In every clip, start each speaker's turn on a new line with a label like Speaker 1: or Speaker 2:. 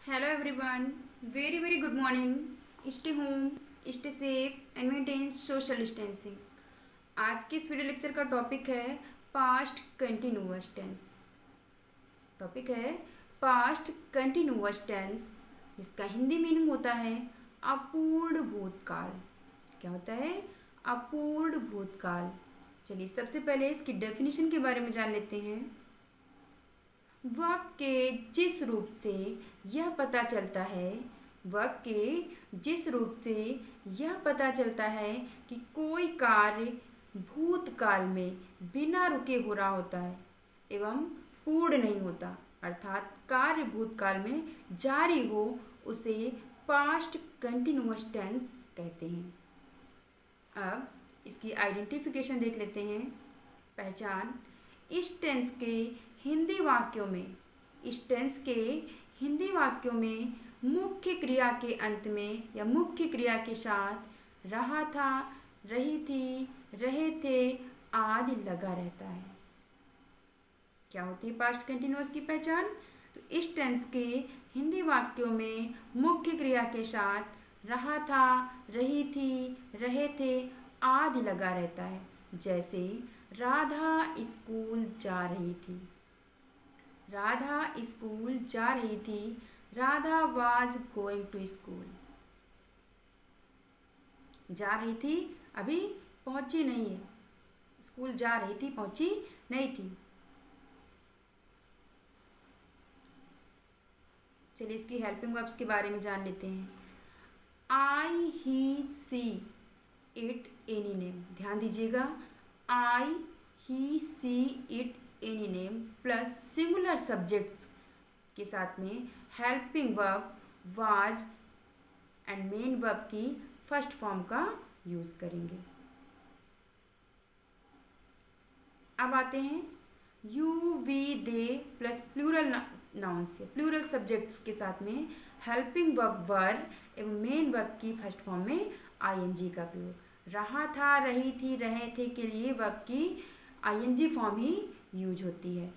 Speaker 1: Hello everyone, very good morning. Stay home, stay safe and maintain social distancing. आज के इस video lecture का topic है past continuous tense. Topic है past continuous tense, जिसका Hindi meaning होता है अपूर्ण भूतकाल। क्या होता है? अपूर्ण भूतकाल। चलिए सबसे पहले इसकी डेफिनेशन के बारे में जान लेते हैं। वाक्य के जिस रूप से यह पता चलता है कि कोई कार्य भूतकाल में बिना रुके हो रहा होता है एवं पूर्ण नहीं होता, अर्थात कार्य भूतकाल में जारी हो, उसे पास्ट कंटिन्यूअस टेंस कहते हैं। अब इसकी आइडेंटिफिकेशन देख लेते हैं। पहचान। इस टेंस के हिंदी वाक्यों में मुख्य क्रिया के अंत में या मुख्य क्रिया के साथ रहा था, रही थी, रहे थे आदि लगा रहता है। क्या होती है पास्ट कंटिन्यूअस की पहचान? तो इस टेंस के हिंदी वाक्यों में मुख्य क्रिया के साथ रहा था, रही थी, रहे थे आदि लगा रहता है। जैसे राधा स्कूल जा रही थी। Radha was going to school. जा रही थी, अभी पहुंची नहीं है। स्कूल जा रही थी, पहुंची नहीं थी। चलिए इसकी हेल्पिंग वर्ब्स के बारे में जान लेते हैं। I, he, she, it, any name. ध्यान दीजिएगा, I, he, she, it, any name plus singular subjects के साथ में helping verb was and main verb की फर्स्ट फॉर्म का यूज करेंगे। अब आते हैं you, we, they plus plural noun से प्लूरल सब्जेक्ट्स के साथ में हेल्पिंग वर्ब वर एवं मेन वर्ब की फर्स्ट फॉर्म में आईएनजी का प्रयोग। रहा था, रही थी, रहे थे के लिए वर्ब की आईएनजी फॉर्म ही यूज होती है।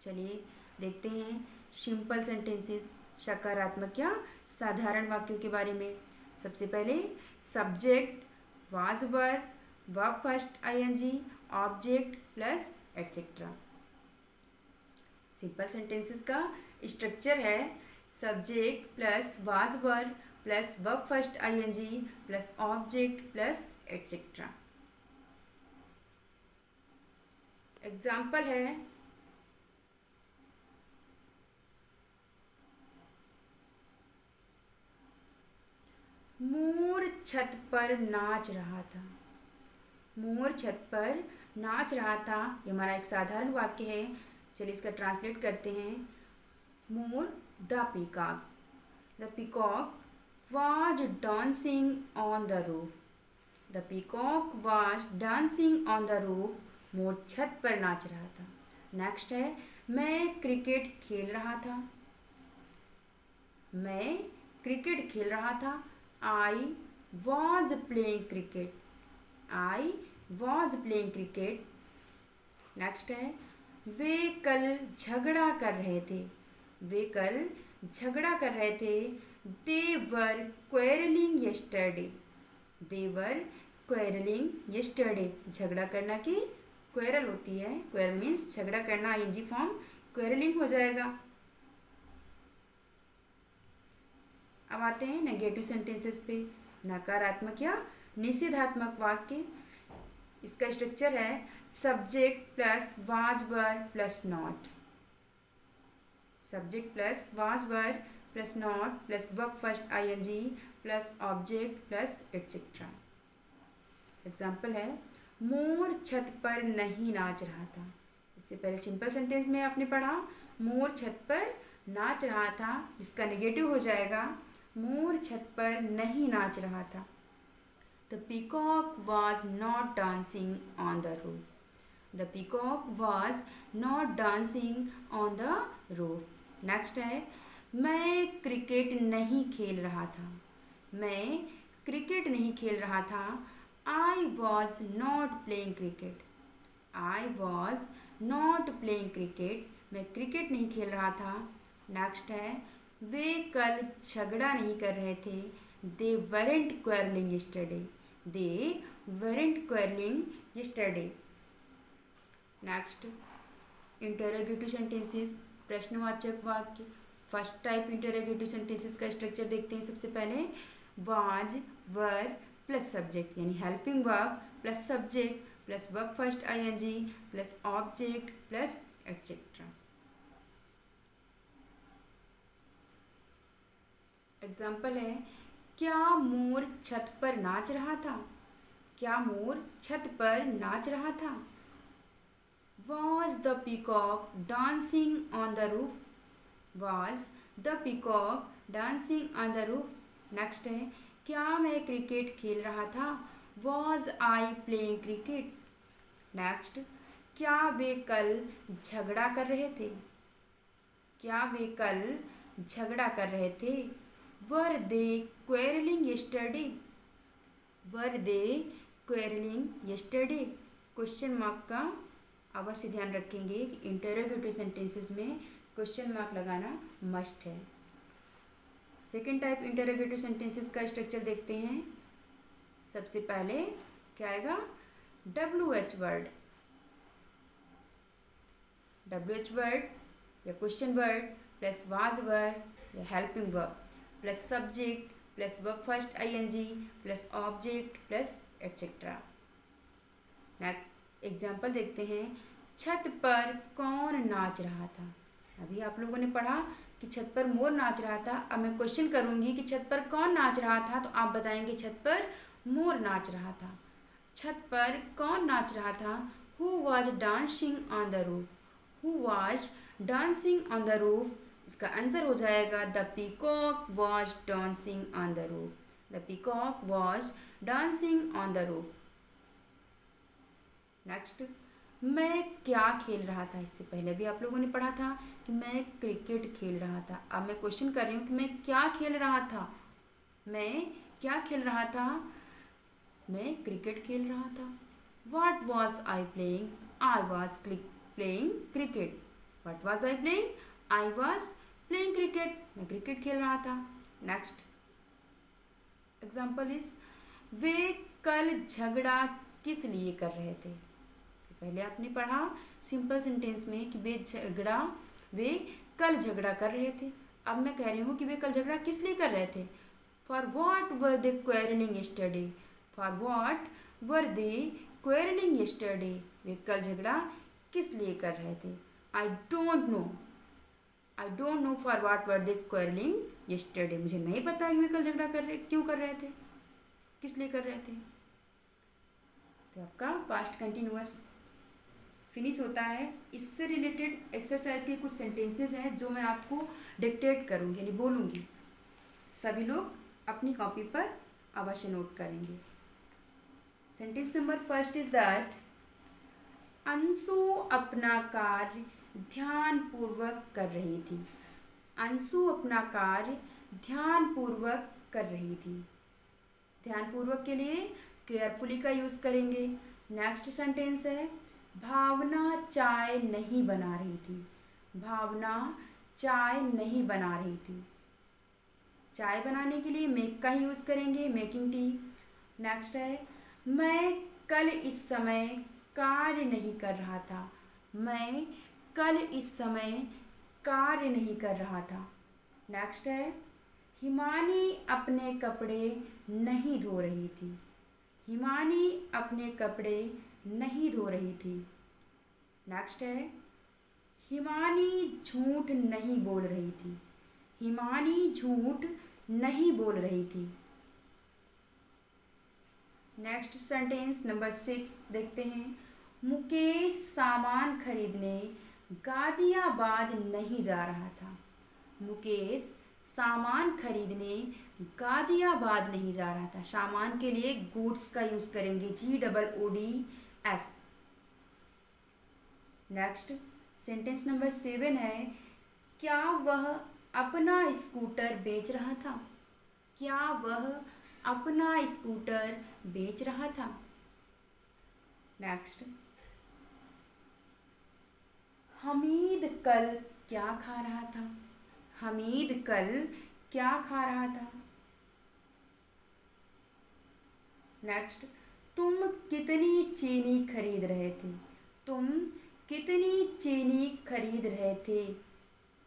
Speaker 1: चलिए देखते हैं सिंपल सेंटेंसेस, सकारात्मक या साधारण वाक्यों के बारे में। सबसे पहले subject was were, verb first ING, object plus etcetera. Simple sentences का स्ट्रक्चर है subject plus was were plus verb first ING plus object plus etcetera. Example है मोर छत पर नाच रहा था। मोर छत पर नाच रहा था, ये हमारा एक साधारण वाक्य है। चलिए इसका ट्रांसलेट करते हैं। मोर, the peacock was dancing on the roof. The peacock was dancing on the roof. मोर छत पर नाच रहा था। नेक्स्ट है मैं क्रिकेट खेल रहा था। I was playing cricket. Next है वे कल झगड़ा कर रहे थे। दे वर क्वेरलिंग यस्टरडे। झगड़ा करना की क्वेरल होती है। क्वेरल मीन्स झगड़ा करना, आईएनजी फॉर्म क्वेरलिंग हो जाएगा। अब आते हैं नेगेटिव सेंटेंसेस पे, नकारात्मक या निषेधात्मक वाक्य। इसका स्ट्रक्चर है subject plus was were plus not. Subject plus was were plus not plus verb first ING plus object plus etcetera. Example है मोर छत पर नहीं नाच रहा था। इससे पहले सिंपल सेंटेंस में आपने पढ़ा मोर छत पर नाच रहा था, जिसका नेगेटिव हो जाएगा मोर छत पर नहीं नाच रहा था। The peacock was not dancing on the roof. Next है मैं क्रिकेट नहीं खेल रहा था। I was not playing cricket. मैं क्रिकेट नहीं खेल रहा था। नेक्स्ट है वे कल झगड़ा नहीं कर रहे थे। They weren't quarreling yesterday. They weren't quarreling yesterday. Next, interrogative sentences, प्रश्नवाचक वाक्य। फर्स्ट टाइप इंटरोगेटिव सेंटेंसेस का स्ट्रक्चर देखते हैं। सबसे पहले वाज, वर प्लस सब्जेक्ट, यानी helping verb plus subject plus verb first ING plus object plus etcetera. Example है, क्या मोर छत पर नाच रहा था? क्या मोर छत पर नाच रहा था? Was the peacock dancing on the roof? Was the peacock dancing on the roof? Next है, क्या मैं क्रिकेट खेल रहा था? Was I playing cricket? Next, क्या वे कल झगड़ा कर रहे थे? क्या वे कल झगड़ा कर रहे थे? Were they quarreling yesterday? Were they quarreling yesterday? Question mark का अवश्य ध्यान रखेंगे कि इंटरोगेटिव सेंटेंसेस में क्वेश्चन मार्क लगाना मस्ट है। सेकेंड टाइप इंटरोगेटिव सेंटेंसेस का स्ट्रक्चर देखते हैं। सबसे पहले क्या आएगा? WH word. WH वर्ड या question word plus was word या helping verb plus subject plus verb first ING plus object plus etcetera. Example देखते हैं। छत पर कौन नाच रहा था? अभी आप लोगों ने पढ़ा कि छत पर मोर नाच रहा था। अब मैं क्वेश्चन करूंगी कि छत पर कौन नाच रहा था, तो आप बताएंगे छत पर मोर नाच रहा था। छत पर कौन नाच रहा था? Who was dancing on the roof? Who was dancing on the roof? इसका आंसर हो जाएगा the peacock was dancing on the roof. The peacock was dancing on the roof. Next, मैं क्या खेल रहा था? इससे पहले भी आप लोगों ने पढ़ा था कि मैं क्रिकेट खेल रहा था। अब मैं क्वेश्चन कर रही हूँ कि मैं क्या खेल रहा था? मैं क्या खेल रहा था? मैं क्रिकेट खेल रहा था। What was I playing? I was playing cricket. What was I playing? I was playing cricket. मैं क्रिकेट खेल रहा था। नेक्स्ट एग्जाम्पल इज, वे कल झगड़ा किस लिए कर रहे थे? पहले आपने पढ़ा सिंपल सेंटेंस में कि वे कल झगड़ा कर रहे थे। अब मैं कह रही हूँ कि वे कल झगड़ा किस लिए कर रहे थे। For what were they quarrelling yesterday? For what were they quarrelling yesterday? वे कल झगड़ा किस लिए कर रहे थे? I don't know. I don't know for what were they quarrelling yesterday. मुझे नहीं पता कि वे कल झगड़ा क्यों कर रहे थे, किस लिए कर रहे थे। तो आपका पास्ट कंटिन्यूअस फिनिश होता है। इससे रिलेटेड एक्सरसाइज के कुछ सेंटेंसेस हैं जो मैं आपको डिक्टेट करूँगी, यानी बोलूँगी। सभी लोग अपनी कॉपी पर अवश्य नोट करेंगे। Sentence number first is that Anshu अपना कार्य ध्यानपूर्वक कर रही थी। अंशु अपना कार्य ध्यानपूर्वक कर रही थी। ध्यानपूर्वक के लिए केयरफुली का यूज़ करेंगे। नेक्स्ट सेंटेंस है, भावना चाय नहीं बना रही थी। भावना चाय नहीं बना रही थी। चाय बनाने के लिए मेक का ही यूज़ करेंगे, मेकिंग टी। नेक्स्ट है, मैं कल इस समय कार्य नहीं कर रहा था। मैं कल इस समय कार्य नहीं कर रहा था। नेक्स्ट है, हिमानी अपने कपड़े नहीं धो रही थी। हिमानी अपने कपड़े नहीं धो रही थी। नेक्स्ट है, हिमानी झूठ नहीं बोल रही थी। हिमानी झूठ नहीं बोल रही थी। नेक्स्ट सेंटेंस नंबर 6 देखते हैं। मुकेश सामान खरीदने गाजियाबाद नहीं जा रहा था। मुकेश सामान खरीदने गाजियाबाद नहीं जा रहा था। सामान के लिए गुड्स का यूज़ करेंगे, GOODS। नेक्स्ट सेंटेंस नंबर 7 है, क्या वह अपना स्कूटर बेच रहा था। क्या वह अपना स्कूटर बेच रहा था। नेक्स्ट, हमीद कल क्या खा रहा था। हमीद कल क्या खा रहा था। नेक्स्ट, तुम कितनी चीनी खरीद रहे थे। तुम कितनी चीनी खरीद रहे थे।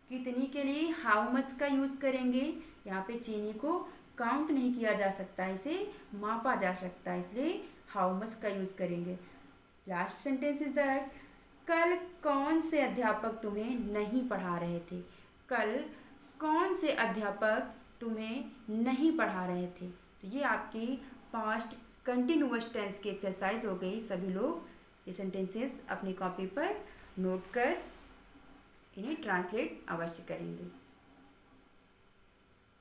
Speaker 1: कितनी के लिए हाउ मच का यूज़ करेंगे। यहाँ पे चीनी को काउंट नहीं किया जा सकता, इसे मापा जा सकता है, इसलिए हाउ मच का यूज़ करेंगे। लास्ट सेंटेंस इज दैट, कल कौन से अध्यापक तुम्हें नहीं पढ़ा रहे थे। कल कौन से अध्यापक तुम्हें नहीं पढ़ा रहे थे। तो ये आपकी पास्ट कंटिन्यूअस टेंस की एक्सरसाइज हो गई। सभी लोग ये सेंटेंसेस अपनी कॉपी पर नोट कर इन्हें ट्रांसलेट अवश्य करेंगे।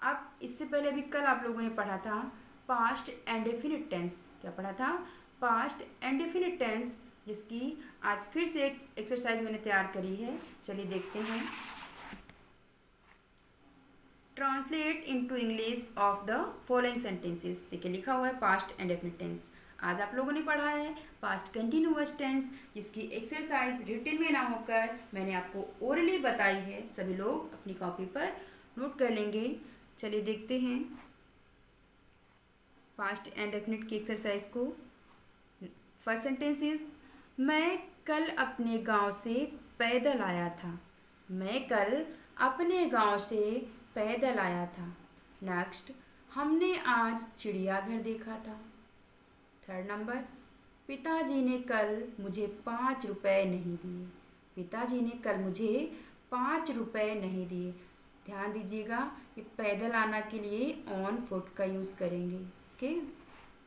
Speaker 1: अब इससे पहले अभी कल आप लोगों ने पढ़ा था पास्ट इंडेफिनिट टेंस। क्या पढ़ा था? पास्ट इंडेफिनिट टेंस, जिसकी आज फिर से एक एक्सरसाइज मैंने तैयार करी है। चलिए देखते हैं। Translate into English of the following sentences. देखिए लिखा हुआ है पास्ट इंडेफिनिट टेंस। आज आप लोगों ने पढ़ा है पास्ट कंटिन्यूअस टेंस, जिसकी एक्सरसाइज रिटन में ना होकर मैंने आपको ओरली बताई है। सभी लोग अपनी कॉपी पर नोट कर लेंगे। चलिए देखते हैं पास्ट इंडेफिनिट की एक्सरसाइज को। फर्स्ट सेंटेंस इज, मैं कल अपने गांव से पैदल आया था। मैं कल अपने गांव से पैदल आया था। नेक्स्ट, हमने आज चिड़ियाघर देखा था। थर्ड नंबर, पिताजी ने कल मुझे 5 रुपए नहीं दिए। पिताजी ने कल मुझे 5 रुपए नहीं दिए। ध्यान दीजिएगा कि पैदल आना के लिए ऑन फुट का यूज़ करेंगे। ओके।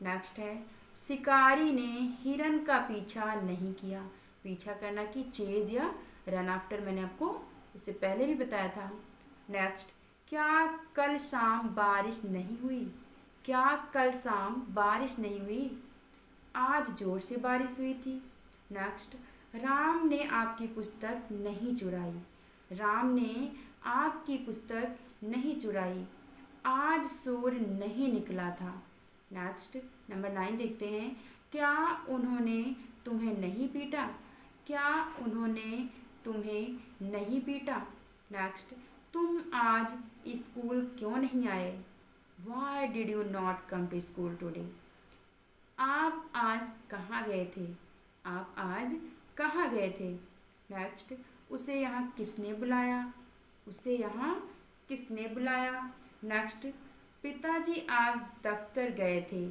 Speaker 1: नेक्स्ट है, शिकारी ने हिरन का पीछा नहीं किया। पीछा करना कि चेज या रन आफ्टर, मैंने आपको इससे पहले भी बताया था। नेक्स्ट, क्या कल शाम बारिश नहीं हुई। क्या कल शाम बारिश नहीं हुई। आज जोर से बारिश हुई थी। नेक्स्ट, राम ने आपकी पुस्तक नहीं चुराई। राम ने आपकी पुस्तक नहीं चुराई। आज सूर्य नहीं निकला था। नेक्स्ट, नंबर 9 देखते हैं। क्या उन्होंने तुम्हें नहीं पीटा। क्या उन्होंने तुम्हें नहीं पीटा। नेक्स्ट, तुम आज स्कूल क्यों नहीं आए। Why did you not come to school today? आप आज कहाँ गए थे। आप आज कहाँ गए थे। नेक्स्ट, उसे यहाँ किसने बुलाया। उसे यहाँ किसने बुलाया। नेक्स्ट, पिताजी आज दफ्तर गए थे।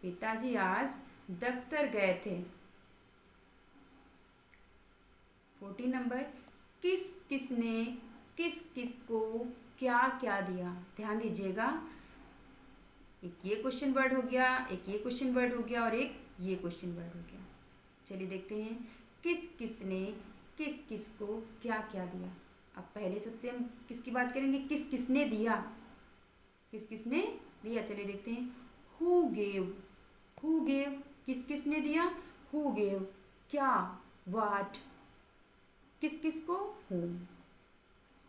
Speaker 1: पिताजी आज दफ्तर गए थे। 14 नंबर, किस किसने किस किस को क्या क्या दिया। ध्यान दीजिएगा, एक ये क्वेश्चन वर्ड हो गया, एक ये क्वेश्चन वर्ड हो गया और एक ये क्वेश्चन वर्ड हो गया। चलिए देखते हैं किस किसने किस किस को क्या क्या दिया। अब पहले सबसे हम किसकी बात करेंगे, किस किसने दिया। किस किसने दिया, चलिए देखते हैं। Who gave. हु गेव, किस किसने दिया। हु गेव, क्या, वाट। किस किस को, whom।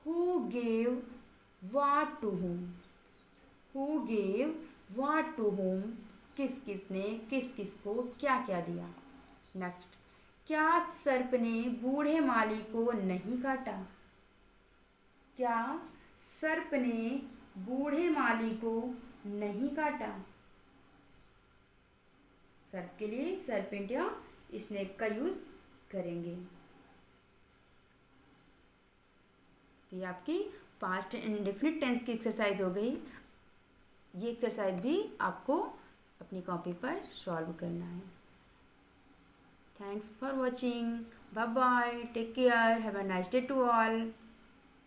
Speaker 1: Who gave what to whom। Who gave what to whom, किस किसने किस किस को क्या क्या दिया। नेक्स्ट, क्या सर्प ने बूढ़े माली को नहीं काटा। क्या सर्प ने बूढ़े माली को नहीं काटा। सर्प के लिए सर्पेंट या स्नेक का यूज करेंगे। ये आपकी पास्ट इंडेफिनिट टेंस की एक्सरसाइज हो गई। ये एक्सरसाइज भी आपको अपनी कॉपी पर सॉल्व करना है। Thanks for watching. Bye bye, take care, have a nice day to all.